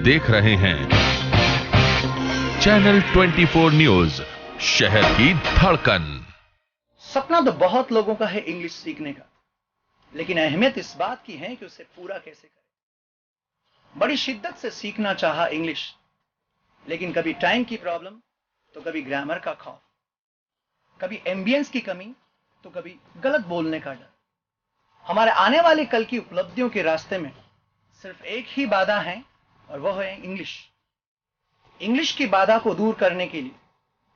देख रहे हैं चैनल 24 न्यूज, शहर की धड़कन। सपना तो बहुत लोगों का है इंग्लिश सीखने का, लेकिन अहमियत इस बात की है कि उसे पूरा कैसे करें। बड़ी शिद्दत से सीखना चाहा इंग्लिश, लेकिन कभी टाइम की प्रॉब्लम तो कभी ग्रामर का खौफ, कभी एम्बियंस की कमी तो कभी गलत बोलने का डर। हमारे आने वाले कल की उपलब्धियों के रास्ते में सिर्फ एक ही बाधा है और वह है इंग्लिश। इंग्लिश की बाधा को दूर करने के लिए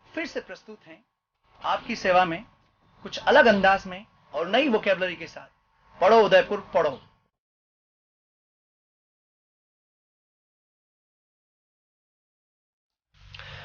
फिर से प्रस्तुत हैं आपकी सेवा में कुछ अलग अंदाज में और नई वोकैबुलरी के साथ पढ़ो उदयपुर पढ़ो।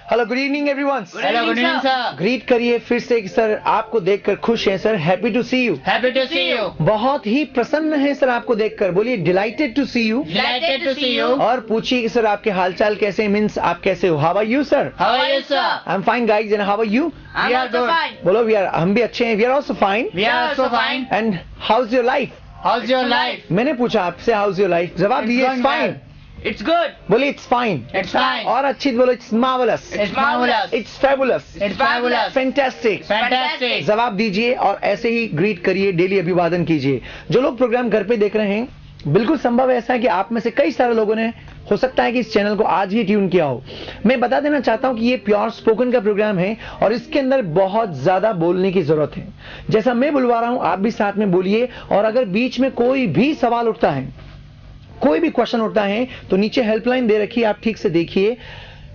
Hello, good evening everyone. Hello, good evening sir. Greet करिए फिर से कि सर आपको देखकर खुश हैं sir. Happy to see you. Happy to see you. बहुत ही प्रसन्न है सर आपको देखकर। बोलिए delighted to see you. Delighted to see you. और पूछिए कि सर आपके हालचाल कैसे, मीन्स आप कैसे हो। How are you sir? How are you sir? I am fine guys, and how are you? We are good. बोलो वी आर, हम भी अच्छे हैं। We are also fine. We are also fine. And how is your life? How is your life? मैंने पूछा आपसे how is your life, जवाब दिए इट्स फाइन। It's good. बोलिए इट्स फाइन। It's fine. और अच्छी बोलो it's marvellous. It's marvellous. It's fabulous. It's fabulous. Fantastic. Fantastic. जवाब दीजिए और ऐसे ही ग्रीट करिए, डेली अभिवादन कीजिए। जो लोग प्रोग्राम घर पे देख रहे हैं, बिल्कुल संभव ऐसा है कि आप में से कई सारे लोगों ने हो सकता है कि इस चैनल को आज ही ट्यून किया हो। मैं बता देना चाहता हूं कि ये प्योर स्पोकन का प्रोग्राम है और इसके अंदर बहुत ज्यादा बोलने की जरूरत है। जैसा मैं बुलवा रहा हूं आप भी साथ में बोलिए, और अगर बीच में कोई भी सवाल उठता है, कोई भी क्वेश्चन उठता है, तो नीचे हेल्पलाइन दे रखी है, आप ठीक से देखिए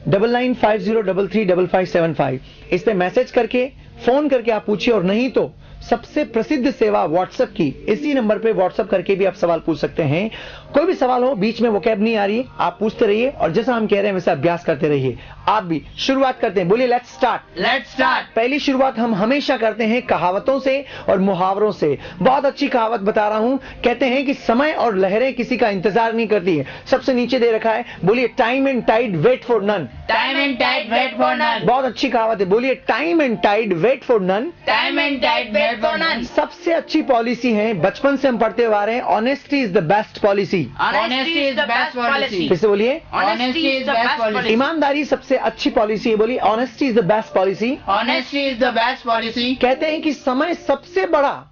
9950335575। इस पे मैसेज करके फोन करके आप पूछिए, और नहीं तो सबसे प्रसिद्ध सेवा व्हाट्सएप की, इसी नंबर पे व्हाट्सएप करके भी आप सवाल पूछ सकते हैं। कोई भी सवाल हो, बीच में वोकैब नहीं आ रही, आप पूछते रहिए और जैसा हम कह रहे हैं वैसा अभ्यास करते रहिए। आप भी शुरुआत करते हैं। बोलिए लेट्स स्टार्ट। Let's start. पहली शुरुआत हम हमेशा करते हैं कहावतों से और मुहावरों से। बहुत अच्छी कहावत बता रहा हूं। कहते हैं कि समय और लहरें किसी का इंतजार नहीं करती है। सबसे नीचे दे रखा है, बोलिए time and tide wait for none. Time and tide wait for none. बहुत अच्छी कहावत है। बोलिए time and tide wait for none. Time and tide wait for none. सबसे अच्छी पॉलिसी है, बचपन से हम पढ़ते हुए आ रहे हैं, honesty is the best policy. Honesty is the best policy. फिर से बोलिए, honesty is the best policy. ईमानदारी सबसे अच्छी पॉलिसी है। बोलिए honesty is the best policy. Honesty is the best policy. कहते हैं कि समय सबसे बड़ा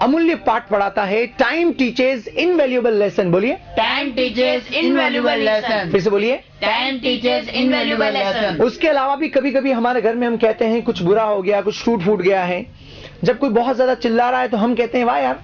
अमूल्य पाठ पढ़ाता है। Time teaches invaluable lesson. बोलिए टाइम टीचेज इनवैल्यूएबल लेसन। फिर से बोलिए, टाइम टीचेज इनवैल्यूएबल लेसन। उसके अलावा भी कभी कभी हमारे घर में हम कहते हैं कुछ बुरा हो गया, कुछ टूट फूट गया है। जब कोई बहुत ज्यादा चिल्ला रहा है तो हम कहते हैं वाह यार,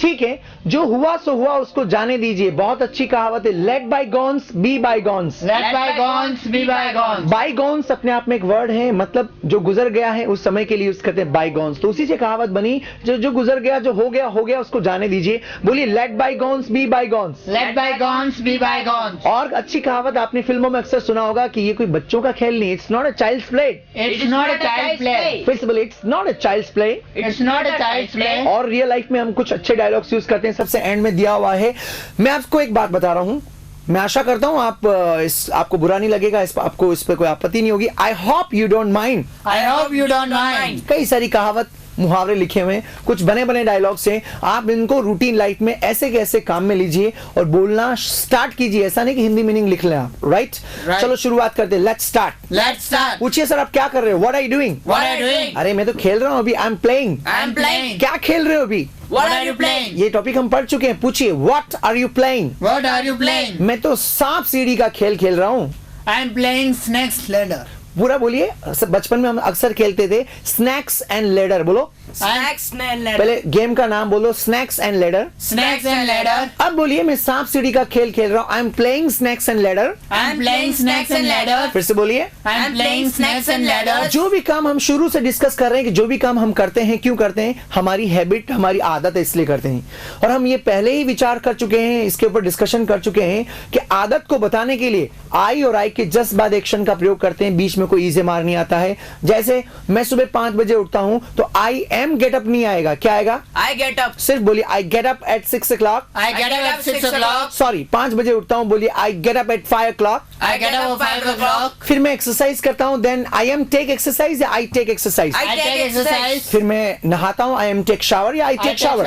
ठीक है, जो हुआ सो हुआ, उसको जाने दीजिए। बहुत अच्छी कहावत है, let bygones be bygones. Let bygones be bygones. Bygones अपने आप में एक वर्ड है, मतलब जो गुजर गया है उस समय के लिए यूज करते हैं बायगॉन्स। तो उसी से कहावत बनी, जो गुजर गया, जो हो गया उसको जाने दीजिए। बोलिए let bygones be bygones. Let bygones be bygones. और अच्छी कहावत आपने फिल्मों में अक्सर सुना होगा कि ये कोई बच्चों का खेल नहीं, it's not a child's play. It's not a child's play. फिर से बोलिए, it's not a child's play. It's not a child's play. और रियल लाइफ में हम कुछ अच्छे डायलॉग्स यूज करते हैं, सबसे एंड में दिया हुआ है। मैं आपको एक बात बता रहा हूं, मैं आशा करता हूं आपको बुरा नहीं लगेगा, आपको इस पे कोई आपत्ति नहीं होगी। I hope you don't mind. I hope you don't mind. कई सारी कहावत मुहावरे लिखे हुए हैं, कुछ बने बने डायलॉग्स हैं। आप इनको रूटीन लाइफ में ऐसे के ऐसे काम में लीजिए और बोलना स्टार्ट कीजिए। ऐसा नहीं कि हिंदी मीनिंग लिख लें आप। राइट? चलो शुरुआत करते हैं। Let's start. Let's start. पूछिए सर आप क्या कर रहे हो? What are you doing? What are you doing? अरे मैं तो खेल रहा हूं अभी। I am playing. I am playing. क्या खेल रहे हो अभी? What are you playing? ये टॉपिक हम पढ़ चुके हैं। पूछिए what are you playing? What are you playing? मैं तो सांप सीढ़ी का खेल खेल रहा हूँ। आई एम प्लेइंग स्नेक्स लैडर। पूरा बोलिए। बचपन में हम अक्सर खेलते थे स्नैक्स एंड लैडर। बोलो स्नैक्स एंड लैडर। पहले गेम का नाम बोलो, snakes and ladder. Snakes and ladder. अब बोलिए मैं सांप सीढ़ी का खेल खेल रहा हूँ। आई am playing snacks and ladder. I am playing snacks and ladder. फिर से बोलिए, आई am playing snacks and ladder. जो भी काम हम शुरू से डिस्कस कर रहे हैं कि जो भी काम हम करते हैं, क्यों करते हैं, हमारी हैबिट, हमारी आदत है, इसलिए करते हैं। और हम ये पहले ही विचार कर चुके हैं, इसके ऊपर डिस्कशन कर चुके हैं कि आदत को बताने के लिए आई और आई के जस्ट बाद एक्शन का प्रयोग करते हैं, बीच में कोई इजे मार नहीं आता है। जैसे मैं सुबह 5 बजे उठता हूं तो आई एम गेट अप नहीं आएगा, क्या आएगा? I get up. सिर्फ बोलिए I get up at 6 o'clock। I get up at 6 o'clock। Sorry, 5 बजे उठता हूं, बोलिए I get up at 5 o'clock। I get up at 5 o'clock। फिर मैं एक्सरसाइज करता हूं, then I am take exercise या I take exercise. I take exercise. फिर मैं नहाता हूं, आई एम टेक शावर या आई टेक शावर।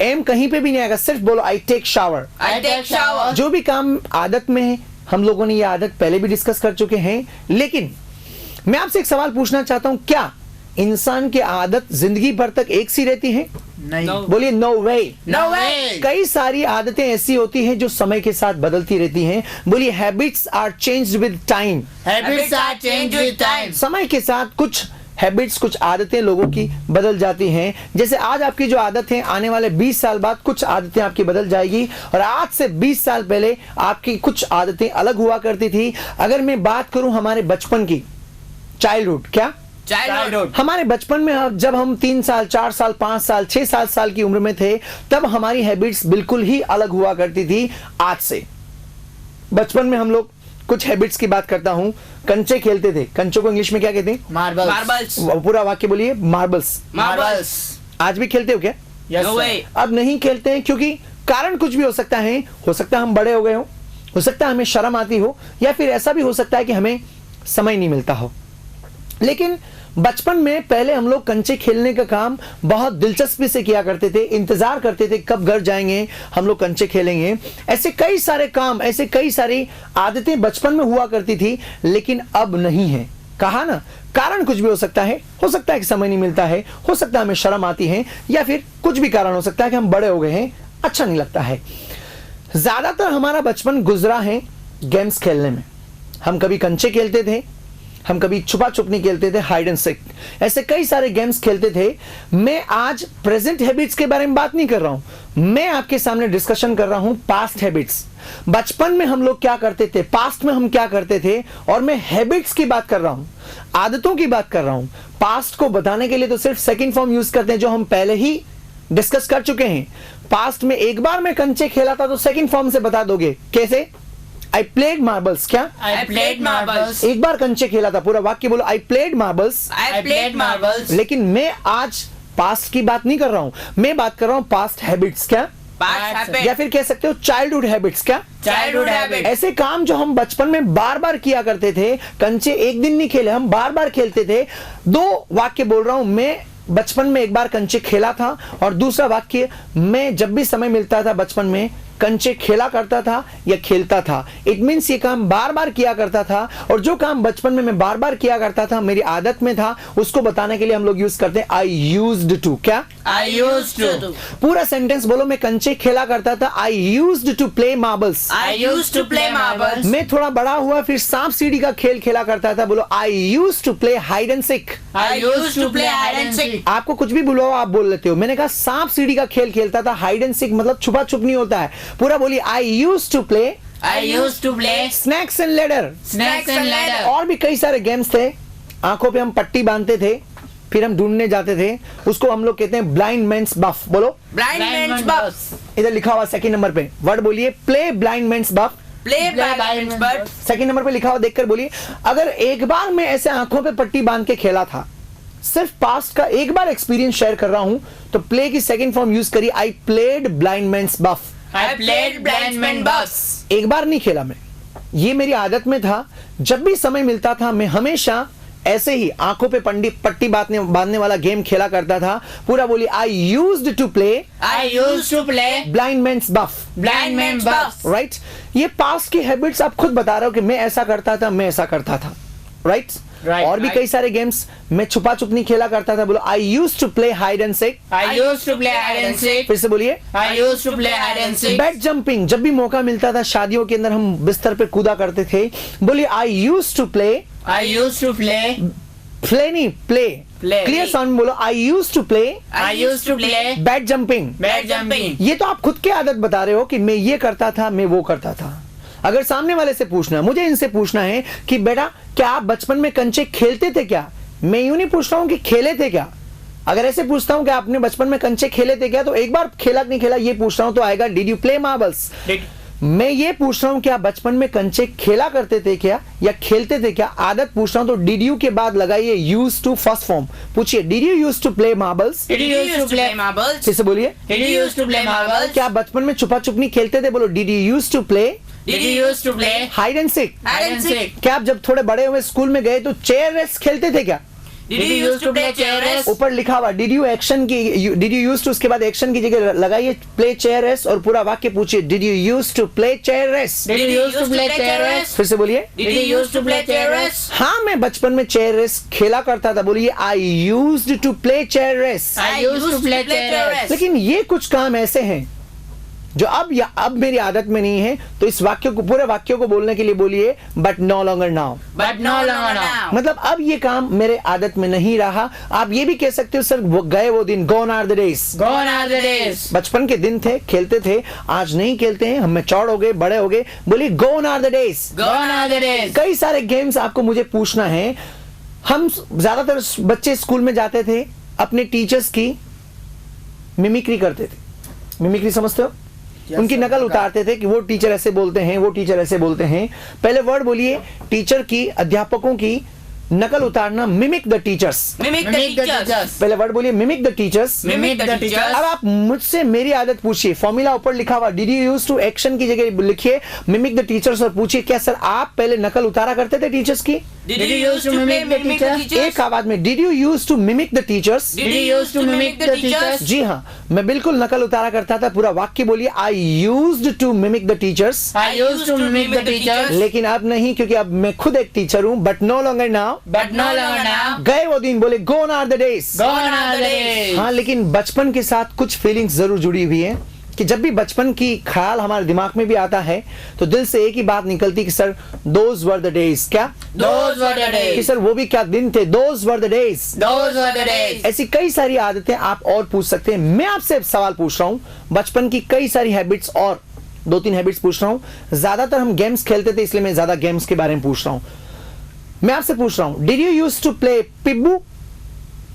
एम कहीं पे भी नहीं आएगा, सिर्फ बोलो I take shower. I take shower. जो भी काम आदत में है, हम लोगों ने ये आदत पहले भी डिस्कस कर चुके हैं, लेकिन मैं आपसे एक सवाल पूछना चाहता हूं, क्या इंसान की आदत जिंदगी भर तक एक सी रहती है? नहीं। बोलिए नो वे। No way. कई सारी आदतें ऐसी होती हैं जो समय के साथ बदलती रहती हैं। बोलिए habits are changed with time. Habits are changed with time. समय के साथ कुछ हैबिट्स, कुछ आदतें लोगों की बदल जाती हैं। जैसे आज आपकी जो आदत है, आने वाले 20 साल बाद कुछ आदतें आपकी बदल जाएगी, और आज से 20 साल पहले आपकी कुछ आदतें अलग हुआ करती थी। अगर मैं बात करूं हमारे बचपन की, चाइल्डहुड, क्या Childhood. हमारे बचपन में जब हम 3 साल, 4 साल, 5 साल, 6, 7 साल की उम्र में थे, तब हमारी हैबिट्स बिल्कुल ही अलग हुआ करती थी आज से। बचपन में हम लोग कुछ हैबिट्स की बात करता हूं, कंचे खेलते थे। कंचों को इंग्लिश में क्या कहते हैं? Marbles. Marbles. पूरा वाक्य बोलिए, मार्बल्स। Marbles. आज भी खेलते हो क्या? Yes, No sir. way. अब नहीं खेलते हैं क्योंकि कारण कुछ भी हो सकता है हम बड़े हो गए हो सकता है हमें शर्म आती हो, या फिर ऐसा भी हो सकता है कि हमें समय नहीं मिलता हो। लेकिन बचपन में पहले हम लोग कंचे खेलने का काम बहुत दिलचस्पी से किया करते थे, इंतजार करते थे कब घर जाएंगे, हम लोग कंचे खेलेंगे। ऐसे कई सारे काम, ऐसे कई सारी आदतें बचपन में हुआ करती थी, लेकिन अब नहीं है। कहा ना, कारण कुछ भी हो सकता है कि समय नहीं मिलता है, हो सकता है हमें शर्म आती है, या फिर कुछ भी कारण हो सकता है कि हम बड़े हो गए हैं, अच्छा नहीं लगता है। ज्यादातर हमारा बचपन गुजरा है गेम्स खेलने में। हम कभी कंचे खेलते थे, हम कभी छुपा छुपनी खेलते थे, हाइड एंड सीक, ऐसे कई सारे गेम्स खेलते थे। मैं आज प्रेजेंट हैबिट्स के बारे में बात नहीं कर रहा हूं, मैं आपके सामने डिस्कशन कर रहा हूं पास्ट हैबिट्स। बचपन में हम लोग क्या करते थे, पास्ट में हम क्या करते थे, और मैं हैबिट्स की बात कर रहा हूं, आदतों की बात कर रहा हूं। पास्ट को बताने के लिए तो सिर्फ सेकंड फॉर्म यूज करते हैं, जो हम पहले ही डिस्कस कर चुके हैं। पास्ट में एक बार मैं कंचे खेला था तो सेकंड फॉर्म से बता दोगे कैसे? I played marbles. क्या? I played marbles. एक बार कंचे खेला था, पूरा वाक्य बोलो, I played marbles. I played marbles. लेकिन मैं आज पास्ट की बात नहीं कर रहा हूं, मैं बात कर रहा हूं पास्ट हैबिट्स। क्या? Past habit. या फिर कह सकते हो चाइल्डहुड हैबिट्स। क्या? Childhood habit. ऐसे काम जो हम बचपन में बार बार किया करते थे। कंचे एक दिन नहीं खेले, हम बार बार खेलते थे। 2 वाक्य बोल रहा हूं, मैं बचपन में एक बार कंचे खेला था, और दूसरा वाक्य, मैं जब भी समय मिलता था बचपन में कंचे खेला करता था या खेलता था। इट मीन्स ये काम बार बार किया करता था, और जो काम बचपन में मैं बार बार किया करता था, मेरी आदत में था, उसको बताने के लिए हम लोग यूज करते हैं आई यूज्ड टू। क्या? I used to. पूरा सेंटेंस बोलो, मैं कंचे खेला करता था, I used to play marbles. I used to play marbles. मैं थोड़ा बड़ा हुआ, फिर सांप सीढ़ी का खेल खेला करता था, बोलो I used to play hide and seek. I used to play hide and seek. आपको कुछ भी बुलाओ आप बोल लेते हो। मैंने कहा सांप सीढ़ी का खेल खेलता था, हाइड एंड सीक मतलब छुपा छुप नहीं होता है। पूरा बोलिए, I used to play I used to play snakes and ladder. snakes and ladder. और भी कई सारे गेम्स थे। आंखों पे हम पट्टी बांधते थे, फिर हम ढूंढने जाते थे, उसको हम लोग कहते हैं ब्लाइंड मैन्स बफ। बोलो, Blind man's buff. इधर लिखा हुआ सेकंड नंबर पे वर्ड बोलिए, प्ले ब्लाइंड मैन्स बफ। Play blind man's buff. Second number पे लिखा हुआ देखकर बोलिए, अगर एक बार मैं ऐसे आंखों पे पट्टी बांध के खेला था, सिर्फ पास्ट का एक बार एक्सपीरियंस शेयर कर रहा हूं, तो प्ले की सेकंड फॉर्म यूज करिए, I played blind man's buff. I played blind man's buff. एक बार नहीं खेला मैं, ये मेरी आदत में था। जब भी समय मिलता था मैं हमेशा ऐसे ही आंखों पे पट्टी बांधने वाला गेम खेला करता था। पूरा बोलिए, I used to play I used to play blind man's buff. blind man's buff. Right? ये पास्ट की हैबिट्स आप खुद बता रहे हो कि मैं ऐसा करता था, मैं ऐसा करता था। राइट? Right, और भी right. कई सारे गेम्स मैं छुपा छुपनी खेला करता था। बोलो, I used to play hide and seek. I used to play hide and seek. फिर से बोलिए, I used to play hide and seek. Bed jumping. जब भी मौका मिलता था शादियों के अंदर हम बिस्तर पे कूदा करते थे। बोलिए, I used to play I used to play. Play नहीं प्ले Play. क्लियर साउंड बोलो, I used to play I used to play bed jumping. bed jumping. ये तो आप खुद की आदत बता रहे हो कि मैं ये करता था, मैं वो करता था। अगर सामने वाले से पूछना है, मुझे इनसे पूछना है कि बेटा क्या आप बचपन में कंचे खेलते थे क्या? मैं यूं नहीं पूछ रहा हूं कि खेले थे क्या। अगर ऐसे पूछता हूं कि आपने बचपन में कंचे खेले थे क्या, तो एक बार खेला कि नहीं खेला ये पूछ रहा हूं तो आएगा डिड यू प्ले मार्बल्स। मैं ये पूछ रहा हूं कि आप बचपन में कंचे खेला करते थे क्या या खेलते थे क्या। आदत पूछ रहा हूं तो डिड यू के बाद लगाइए यूज टू फर्स्ट फॉर्म। पूछिए, did you use to play marbles. Did you used to play marbles? फिर से बोलिए, Did you used to play marbles? क्या आप बचपन में छुपा छुपनी खेलते थे? बोलो, did you use to play Did you used to play hide and seek. hide and seek? क्या आप जब थोड़े बड़े हुए स्कूल में गए तो चेयर रेस खेलते थे क्या? Did you used to play chess? ऊपर लिखा हुआ डिड यू एक्शन की, डिड यू यूज टू उसके बाद एक्शन की जगह लगाइए प्ले चेयर्स और पूरा वाक्य पूछिए did you use to play chairs. Did you used to play chess? फिर से बोलिए। Did you used to play chess? हाँ मैं बचपन में चेयर रेस खेला करता था, बोलिए I used to play chair race. I used to play chess. लेकिन ये कुछ काम ऐसे हैं जो अब मेरी आदत में नहीं है, तो इस वाक्य को, पूरे वाक्य को बोलने के लिए बोलिए but no longer now. But no longer now. मतलब अब ये काम मेरे आदत में नहीं रहा। आप ये भी कह सकते हो सर वो गए वो दिन, gone are the days. Gone are the days. बचपन के दिन थे, खेलते थे, आज नहीं खेलते हैं, हम मैच्योर हो गए, बड़े हो गए, बोलिए gone are the days. Gone are the days. कई सारे गेम्स आपको मुझे पूछना है। हम ज्यादातर बच्चे स्कूल में जाते थे, अपने टीचर्स की मिमिक्री करते थे। मिमिक्री समझते हो? उनकी नकल उतारते थे कि वो टीचर ऐसे बोलते हैं, वो टीचर ऐसे बोलते हैं। पहले वर्ड बोलिए, टीचर की, अध्यापकों की नकल उतारना, mimic the teachers. Mimic the teachers. पहले वर्ड बोलिए mimic the teachers. Mimic the teachers. अब आप मुझसे मेरी आदत पूछिए, फॉर्मूला ऊपर लिखा हुआ did you use to action की जगह लिखिए मिमिक द टीचर्स और पूछिए क्या सर आप पहले नकल उतारा करते थे टीचर्स की? Did you used to mimic the teachers? एक आवाज में did you use to mimic the teachers. Did you used to mimic the teachers? जी हाँ, मैं बिल्कुल नकल उतारा करता था। पूरा वाक्य बोलिए I used to mimic the teachers. I used to mimic the teachers. लेकिन अब नहीं, क्योंकि अब मैं खुद एक टीचर हूँ, but no longer now. But no longer now. गए वो दिन, बोले gone are the days. Gone are the days. हाँ, लेकिन बचपन के साथ कुछ फीलिंग्स जरूर जुड़ी हुई है कि जब भी बचपन की ख्याल हमारे दिमाग में भी आता है तो दिल से एक ही बात निकलती कि sir those were the days. क्या? Those were the कि days. सर वो भी क्या दिन थे, those were the days. Those were the days. ऐसी कई सारी आदतें आप और पूछ सकते हैं। मैं आपसे सवाल पूछ रहा हूँ, बचपन की कई सारी हैबिट्स और 2-3 हैबिट्स पूछ रहा हूँ। ज्यादातर हम गेम्स खेलते थे, इसलिए मैं ज्यादा गेम्स के बारे में पूछ रहा हूँ। मैं आपसे पूछ रहा हूँ did you use to play पिब्बू?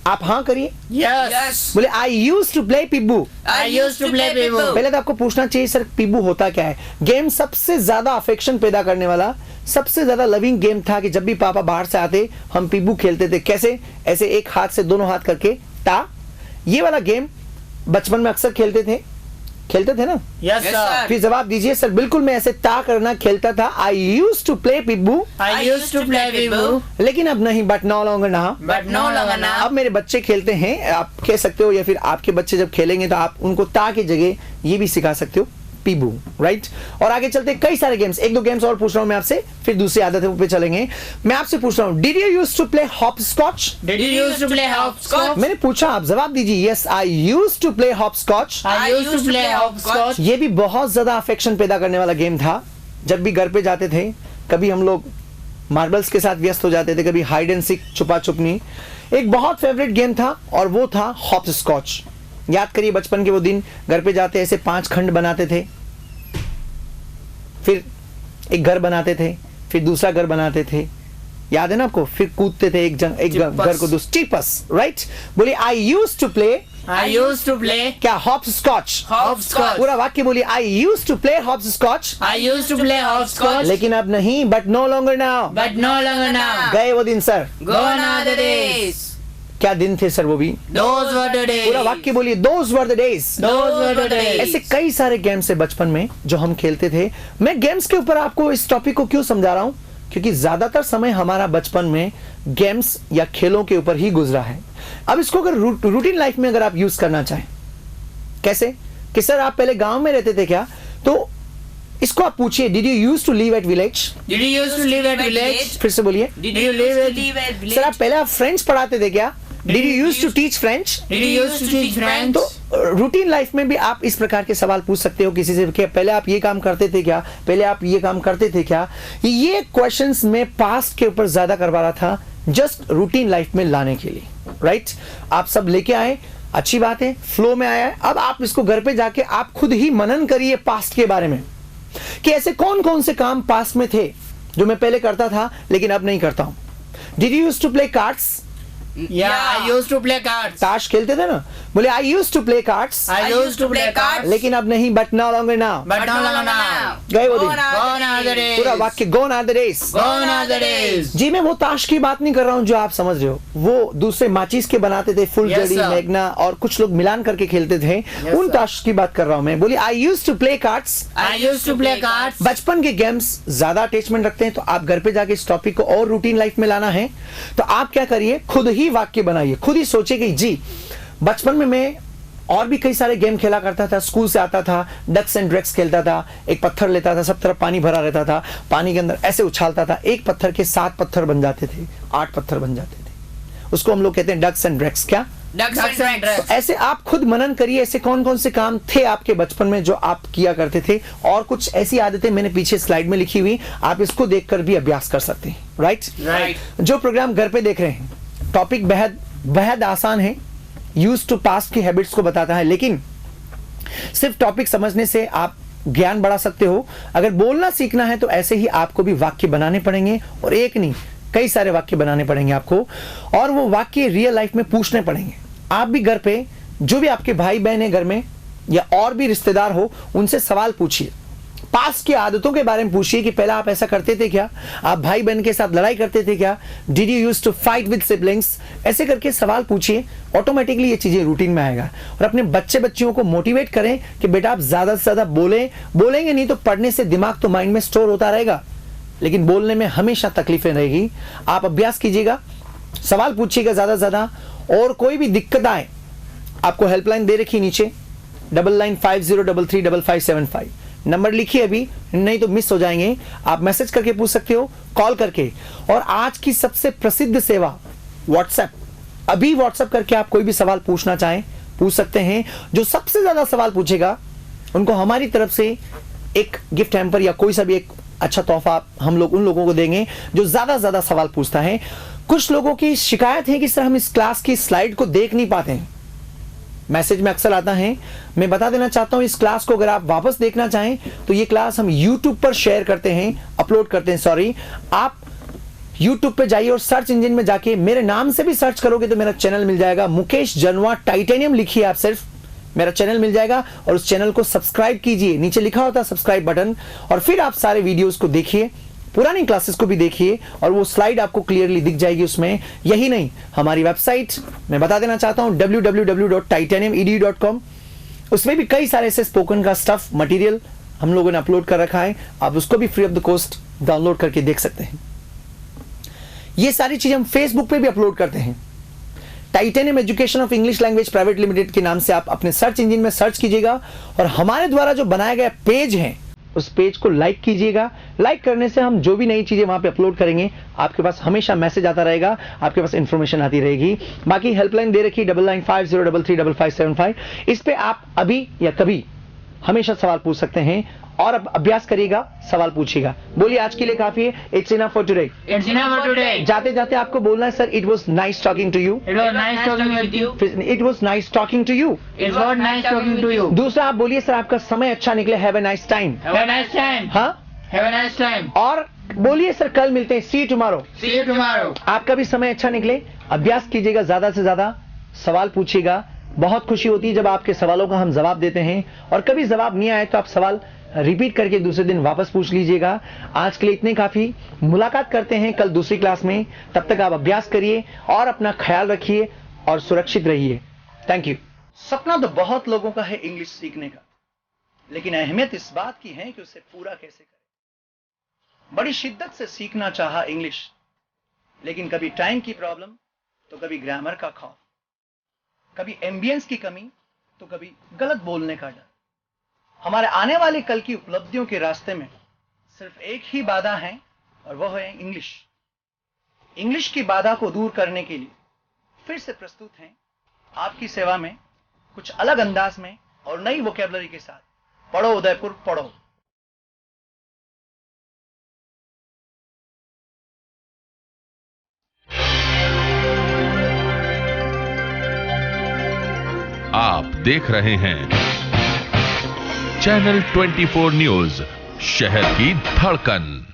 आप हाँ करिए। Yes. बोले आई यूज टू प्ले पिब्बू। I used to play people. पहले तो आपको पूछना चाहिए सर पिब्बू होता क्या है। गेम सबसे ज्यादा अफेक्शन पैदा करने वाला, सबसे ज्यादा लविंग गेम था कि जब भी पापा बाहर से आते हम पिब्बू खेलते थे। कैसे? ऐसे एक हाथ से दोनों हाथ करके ता। ये वाला गेम बचपन में अक्सर खेलते थे ना? Yes, sir. फिर जवाब दीजिए सर। बिल्कुल मैं ऐसे ता करना खेलता था। आई यूज टू प्ले पिब्बू। I used to play people. लेकिन अब नहीं, but no longer now. But no longer now. अब मेरे बच्चे खेलते हैं, आप कह सकते हो, या फिर आपके बच्चे जब खेलेंगे तो आप उनको ता की जगह ये भी सिखा सकते हो, पीबू। राइट? और आगे चलते कई सारे गेम्स, 1-2 गेम्स और पूछ रहा हूं मैं आपसे, फिर दूसरी आदतों पे चलेंगे। मैं आपसे पूछ रहा हूं did you use to play hopscotch? Did you used to play hopscotch? मैंने पूछा, आप जवाब दीजिए। Yes I use to play hopscotch. I used to play hopscotch. ये भी बहुत ज्यादा अफेक्शन पैदा करने वाला गेम था। जब भी घर पे जाते थे, कभी हम लोग मार्बल्स के साथ व्यस्त हो जाते थे, कभी हाइड एंड सीक, छुपा छुपनी। एक बहुत फेवरेट गेम था और वो था हॉप स्कॉच। याद करिए बचपन के वो दिन, घर पे जाते ऐसे 5 खंड बनाते थे, फिर एक घर बनाते थे, फिर दूसरा घर बनाते थे, याद है ना आपको? फिर कूदते थे एक घर को दूसरा, टीपस। राइट? बोलिए I use to play. I used to play क्या? Hopscotch. hopscotch. पूरा वाक्य बोलिए I use to play hopscotch. I used to play hopscotch. लेकिन अब नहीं, but no longer now. But no longer now. गए वो दिन sir. Gone are the days. क्या दिन थे सर वो भी? Those were the days. पूरा वाक्य बोलिए those were the days. Those were the days. ऐसे कई सारे गेम्स है बचपन में जो हम खेलते थे। मैं गेम्स के ऊपर आपको इस टॉपिक को क्यों समझा रहा हूं? क्योंकि ज्यादातर समय हमारा बचपन में गेम्स या खेलों के ऊपर ही गुजरा है। अब इसको अगर रूटीन लाइफ में अगर आप यूज करना चाहें, कैसे? कि सर आप पहले गांव में रहते थे क्या? तो इसको आप पूछिए did you use to live at village? Did you used to live at village? फिर से बोलिए। Did you live at village? Sir आप पहले आप फ्रेंच पढ़ाते थे क्या? Did you use to teach French? Did you used to teach French? तो रूटीन लाइफ में भी आप इस प्रकार के सवाल पूछ सकते हो किसी से कि पहले आप ये काम करते थे क्या? पहले आप ये काम करते थे क्या? ये क्वेश्चंस में पास्ट के ऊपर ज्यादा करवा रहा था, जस्ट रूटीन लाइफ में लाने के लिए। राइट? आप सब लेके आए, अच्छी बात है, फ्लो में आया है। अब आप इसको घर पे जाके आप खुद ही मनन करिए पास्ट के बारे में कि ऐसे कौन कौन से काम पास्ट में थे जो मैं पहले करता था लेकिन अब नहीं करता हूं। Did you use to play cards? Yeah, I used to play cards. ताश खेलते थे ना? बोले I use to play cards. I used to play cards. लेकिन अब नहीं, but no longer now. But no longer now. गए वो दिन, Gone are the days. पूरा वाक्य gone are the days। Gone are the days. जी मैं वो ताश की बात नहीं कर रहा हूँ जो आप समझ रहे हो, वो दूसरे माचिस के बनाते थे, फुलझड़ी, Yes, sir. मैग्ना और कुछ लोग मिलान करके खेलते थे, उन sir. ताश की बात कर रहा हूँ मैं। बोलिए I used to play cards. I used to play cards. बचपन के गेम्स ज्यादा अटैचमेंट रखते हैं, तो आप घर पे जाके इस टॉपिक को और रूटीन लाइफ में लाना है तो आप क्या करिए, खुद ही वाक्य बनाइए, खुद ही सोचिए कि जी बचपन में मैं और भी कई सारे गेम खेला करता था, स्कूल से आता था, डक्स एंड ड्रैग्स खेलता था, एक पत्थर लेता था, सब तरफ पानी भरा रहता था, पानी के अंदर ऐसे उछालता था, एक पत्थर के 7 पत्थर बन जाते थे, 8 पत्थर बन जाते थे, उसको हम लोग कहते हैं डक्स एंड ड्रैग्स। क्या? Ducks and Dragons. ऐसे आप खुद मनन करिए, ऐसे कौन कौन से काम थे आपके बचपन में जो आप किया करते थे, और कुछ ऐसी आदतें मैंने पीछे स्लाइड में लिखी हुई, आप इसको देखकर भी अभ्यास कर सकते हैं। राइट? जो प्रोग्राम घर पे देख रहे हैं, टॉपिक बेहद आसान है, यूज टू पास्ट की हैबिट्स को बताता है, लेकिन सिर्फ टॉपिक समझने से आप ज्ञान बढ़ा सकते हो। अगर बोलना सीखना है तो ऐसे ही आपको भी वाक्य बनाने पड़ेंगे, और एक नहीं कई सारे वाक्य बनाने पड़ेंगे आपको, और वो वाक्य रियल लाइफ में पूछने पड़ेंगे। आप भी घर पे जो भी आपके भाई बहन है घर में या और भी रिश्तेदार हो, उनसे सवाल पूछिए, पास्ट की आदतों के बारे में पूछिए कि पहले आप ऐसा करते थे क्या, आप भाई बहन के साथ लड़ाई करते थे क्या, did you use to fight with siblings, ऐसे करके सवाल पूछिए, ऑटोमेटिकली ये चीजें रूटीन में आएगा। और अपने बच्चे बच्चियों को मोटिवेट करें कि बेटा आप ज्यादा से ज्यादा बोलेंगे नहीं तो पढ़ने से दिमाग तो माइंड में स्टोर होता रहेगा, लेकिन बोलने में हमेशा तकलीफें रहेगी। आप अभ्यास कीजिएगा, सवाल पूछिएगा ज्यादा से ज्यादा, और कोई भी दिक्कत आए आपको हेल्पलाइन दे रखी नीचे 9950335575, नंबर लिखिए अभी, नहीं तो मिस हो जाएंगे। आप मैसेज करके पूछ सकते हो, कॉल करके, और आज की सबसे प्रसिद्ध सेवा व्हाट्सएप, अभी व्हाट्सएप करके आप कोई भी सवाल पूछना चाहें पूछ सकते हैं। जो सबसे ज्यादा सवाल पूछेगा उनको हमारी तरफ से एक गिफ्ट हैम्पर या कोई सा भी एक अच्छा तोहफा हम लोग उन लोगों को देंगे जो ज्यादा सवाल पूछता है। कुछ लोगों की शिकायत है कि सर हम इस क्लास की स्लाइड को देख नहीं पाते हैं, मैसेज में अक्सर आता है। मैं बता देना चाहता हूं, इस क्लास को अगर आप वापस देखना चाहें तो ये क्लास हम YouTube पर शेयर करते हैं, अपलोड करते हैं, सॉरी। आप YouTube पे जाइए और सर्च इंजन में जाके मेरे नाम से भी सर्च करोगे तो मेरा चैनल मिल जाएगा, मुकेश जनवा टाइटेनियम लिखिए आप, सिर्फ मेरा चैनल मिल जाएगा, और उस चैनल को सब्सक्राइब कीजिए, नीचे लिखा होता है सब्सक्राइब बटन, और फिर आप सारे वीडियोस को देखिए, पुरानी क्लासेस को भी देखिए, और वो स्लाइड आपको क्लियरली दिख जाएगी उसमें। यही नहीं, हमारी वेबसाइट मैं बता देना चाहता हूं www.titaniumedu.com, उसमें भी कई सारे ऐसे स्पोकन का स्टफ मटेरियल हम लोगों ने अपलोड कर रखा है, आप उसको भी free of the cost download करके देख सकते हैं। ये सारी चीजें हम फेसबुक पे भी अपलोड करते हैं, titanium education of English language private limited के नाम से आप अपने सर्च इंजन में सर्च कीजिएगा, और हमारे द्वारा जो बनाया गया पेज है उस पेज को लाइक कीजिएगा। लाइक करने से हम जो भी नई चीजें वहां पे अपलोड करेंगे आपके पास हमेशा मैसेज आता रहेगा, आपके पास इंफॉर्मेशन आती रहेगी। बाकी हेल्पलाइन दे रखी 9950335575, इस पे आप अभी या कभी हमेशा सवाल पूछ सकते हैं, और अब अभ्यास करिएगा, सवाल पूछिएगा। बोलिए आज के लिए काफी है, it's enough for today. It's enough for today. जाते जाते आपको बोलना है sir it was nice talking to you, It was nice talking with you. It was nice talking to you. It was nice talking to you. दूसरा आप बोलिए sir आपका समय अच्छा निकले, have a nice time. Have a nice time. हाँ, Have a nice time. और बोलिए सर कल मिलते हैं, see you tomorrow. See you tomorrow. आपका भी समय अच्छा निकले, अभ्यास कीजिएगा, ज्यादा से ज्यादा सवाल पूछिएगा। बहुत खुशी होती है जब आपके सवालों का हम जवाब देते हैं, और कभी जवाब नहीं आए तो आप सवाल रिपीट करके दूसरे दिन वापस पूछ लीजिएगा। आज के लिए इतने काफी, मुलाकात करते हैं कल दूसरी क्लास में, तब तक आप अभ्यास करिए और अपना ख्याल रखिए और सुरक्षित रहिए। Thank you. सपना तो बहुत लोगों का है इंग्लिश सीखने का, लेकिन अहमियत इस बात की है कि उसे पूरा कैसे करें। बड़ी शिद्दत से सीखना चाहा इंग्लिश, लेकिन कभी टाइम की प्रॉब्लम तो कभी ग्रामर का खौफ, कभी एम्बियंस की कमी तो कभी गलत बोलने का डर। हमारे आने वाली कल की उपलब्धियों के रास्ते में सिर्फ एक ही बाधा है, और वह है इंग्लिश। इंग्लिश की बाधा को दूर करने के लिए फिर से प्रस्तुत हैं आपकी सेवा में, कुछ अलग अंदाज में और नई वोकैबुलरी के साथ। पढ़ो उदयपुर, पढ़ो। आप देख रहे हैं चैनल 24 न्यूज, शहर की धड़कन।